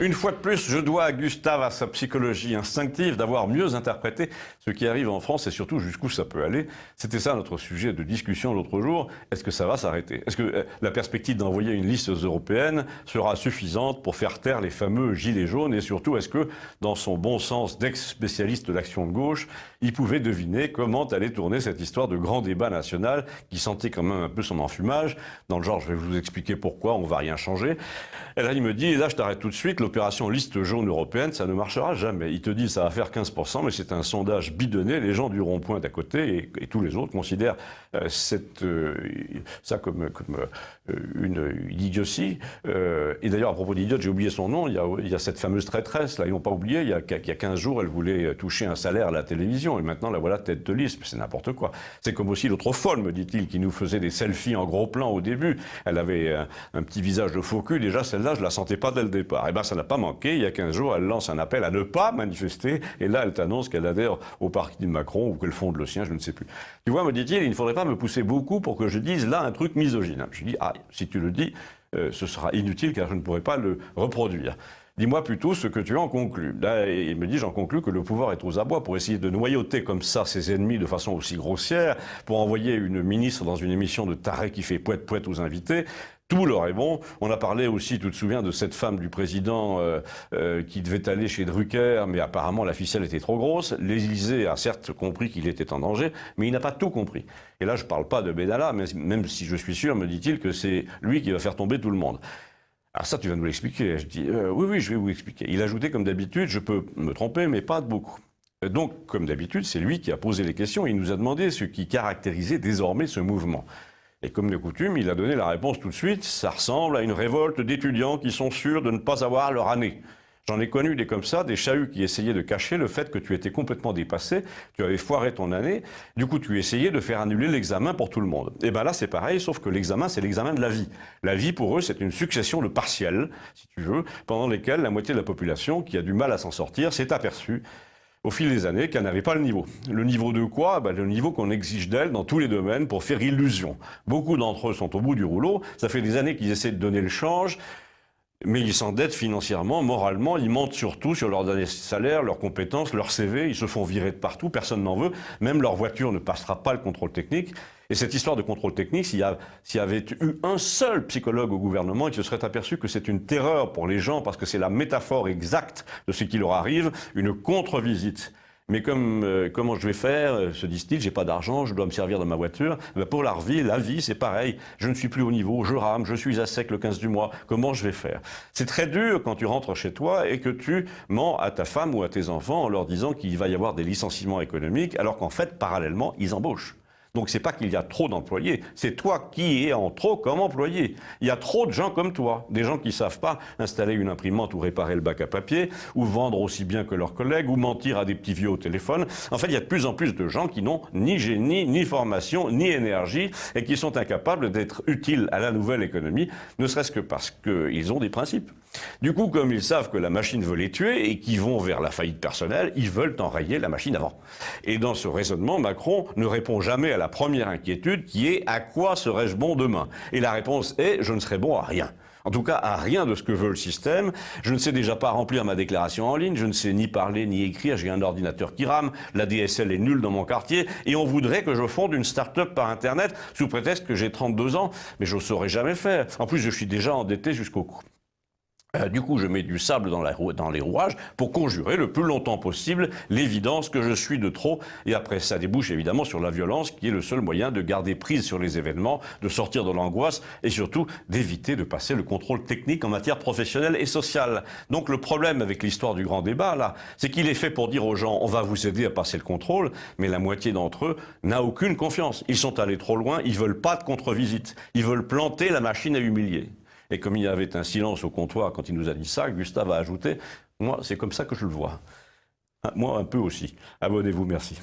Une fois de plus, je dois à Gustave, à sa psychologie instinctive, d'avoir mieux interprété ce qui arrive en France et surtout jusqu'où ça peut aller. C'était ça notre sujet de discussion l'autre jour. Est-ce que ça va s'arrêter? Est-ce que la perspective d'envoyer une liste européenne sera suffisante pour faire taire les fameux gilets jaunes? Et surtout, est-ce que, dans son bon sens d'ex-spécialiste de l'action de gauche, il pouvait deviner comment allait tourner cette histoire de grand débat national qui sentait quand même un peu son enfumage? Dans le genre, je vais vous expliquer pourquoi, on va rien changer. Et là, il me dit, et là, je t'arrête tout de suite, l'opération liste jaune européenne, ça ne marchera jamais. Il te dit, ça va faire 15%, mais c'est un sondage bidonné. Les gens du rond-point d'à côté et tous les autres considèrent ça comme une idiotie. Et d'ailleurs, à propos d'idiote, j'ai oublié son nom, il y a cette fameuse traîtresse, là, ils n'ont pas oublié, il y a 15 jours, elle voulait toucher un salaire à la télévision, et maintenant, la voilà tête de liste. C'est n'importe quoi. C'est comme aussi l'autre folle, me dit-il, qui nous faisait des selfies en gros plan au début. Elle avait un petit visage de faux cul, déjà, celle-là, je la sentais pas dès le départ. Eh ben, ça n'a pas manqué. Il y a 15 jours, elle lance un appel à ne pas manifester. Et là, elle t'annonce qu'elle adhère au parti de Macron ou qu'elle fonde le sien, je ne sais plus. Tu vois, me dit-il, il ne faudrait pas me pousser beaucoup pour que je dise là un truc misogyne. Je dis, ah, si tu le dis, ce sera inutile car je ne pourrai pas le reproduire. Dis-moi plutôt ce que tu en conclus. Là, il me dit, j'en conclus que le pouvoir est aux abois pour essayer de noyauter comme ça ses ennemis de façon aussi grossière, pour envoyer une ministre dans une émission de taré qui fait poète-poète aux invités. Tout leur est bon. On a parlé aussi, tu te souviens, de cette femme du président qui devait aller chez Drucker, mais apparemment la ficelle était trop grosse. L'Élysée a certes compris qu'il était en danger, mais il n'a pas tout compris. Et là, je ne parle pas de Benalla, mais même si je suis sûr, me dit-il, que c'est lui qui va faire tomber tout le monde. Alors ça, tu vas nous l'expliquer. Je dis, oui, je vais vous expliquer. Il ajoutait, comme d'habitude, je peux me tromper, mais pas de beaucoup. Donc, comme d'habitude, c'est lui qui a posé les questions. Il nous a demandé ce qui caractérisait désormais ce mouvement. Et comme de coutume, il a donné la réponse tout de suite. Ça ressemble à une révolte d'étudiants qui sont sûrs de ne pas avoir leur année. J'en ai connu des comme ça, des chahuts qui essayaient de cacher le fait que tu étais complètement dépassé, tu avais foiré ton année, du coup tu essayais de faire annuler l'examen pour tout le monde. Et bien là c'est pareil, sauf que l'examen c'est l'examen de la vie. La vie pour eux c'est une succession de partiels, si tu veux, pendant lesquels la moitié de la population qui a du mal à s'en sortir s'est aperçue au fil des années qu'elle n'avait pas le niveau. Le niveau de quoi? Le niveau qu'on exige d'elle dans tous les domaines pour faire illusion. Beaucoup d'entre eux sont au bout du rouleau, ça fait des années qu'ils essaient de donner le change, mais ils s'endettent financièrement, moralement, ils mentent surtout sur leur dernier salaire, leurs compétences, leur CV, ils se font virer de partout, personne n'en veut, même leur voiture ne passera pas le contrôle technique. Et cette histoire de contrôle technique, s'il y avait eu un seul psychologue au gouvernement, il se serait aperçu que c'est une terreur pour les gens, parce que c'est la métaphore exacte de ce qui leur arrive, une contre-visite. Mais comment je vais faire, se disent-ils, j'ai pas d'argent, je dois me servir de ma voiture. Pour la vie, c'est pareil. Je ne suis plus au niveau, je rame, je suis à sec le 15 du mois. Comment je vais faire? C'est très dur quand tu rentres chez toi et que tu mens à ta femme ou à tes enfants en leur disant qu'il va y avoir des licenciements économiques, alors qu'en fait, parallèlement, ils embauchent. Donc c'est pas qu'il y a trop d'employés, c'est toi qui es en trop comme employé. Il y a trop de gens comme toi, des gens qui savent pas installer une imprimante ou réparer le bac à papier, ou vendre aussi bien que leurs collègues, ou mentir à des petits vieux au téléphone. En fait, il y a de plus en plus de gens qui n'ont ni génie, ni formation, ni énergie, et qui sont incapables d'être utiles à la nouvelle économie, ne serait-ce que parce qu'ils ont des principes. Du coup, comme ils savent que la machine veut les tuer et qu'ils vont vers la faillite personnelle, ils veulent enrayer la machine avant. Et dans ce raisonnement, Macron ne répond jamais à la première inquiétude qui est « à quoi serais-je bon demain ?» Et la réponse est « je ne serai bon à rien ». En tout cas, à rien de ce que veut le système. Je ne sais déjà pas remplir ma déclaration en ligne, je ne sais ni parler ni écrire, j'ai un ordinateur qui rame, la DSL est nulle dans mon quartier, et on voudrait que je fonde une start-up par Internet sous prétexte que j'ai 32 ans, mais je ne saurais jamais faire. En plus, je suis déjà endetté jusqu'au cou. Du coup, je mets du sable dans les rouages pour conjurer le plus longtemps possible l'évidence que je suis de trop. Et après, ça débouche évidemment sur la violence qui est le seul moyen de garder prise sur les événements, de sortir de l'angoisse et surtout d'éviter de passer le contrôle technique en matière professionnelle et sociale. Donc le problème avec l'histoire du grand débat, là, c'est qu'il est fait pour dire aux gens « on va vous aider à passer le contrôle », mais la moitié d'entre eux n'a aucune confiance. Ils sont allés trop loin, ils veulent pas de contre-visite. Ils veulent planter la machine à humilier. Et comme il y avait un silence au comptoir quand il nous a dit ça, Gustave a ajouté « moi, c'est comme ça que je le vois ». Moi, un peu aussi. Abonnez-vous, merci.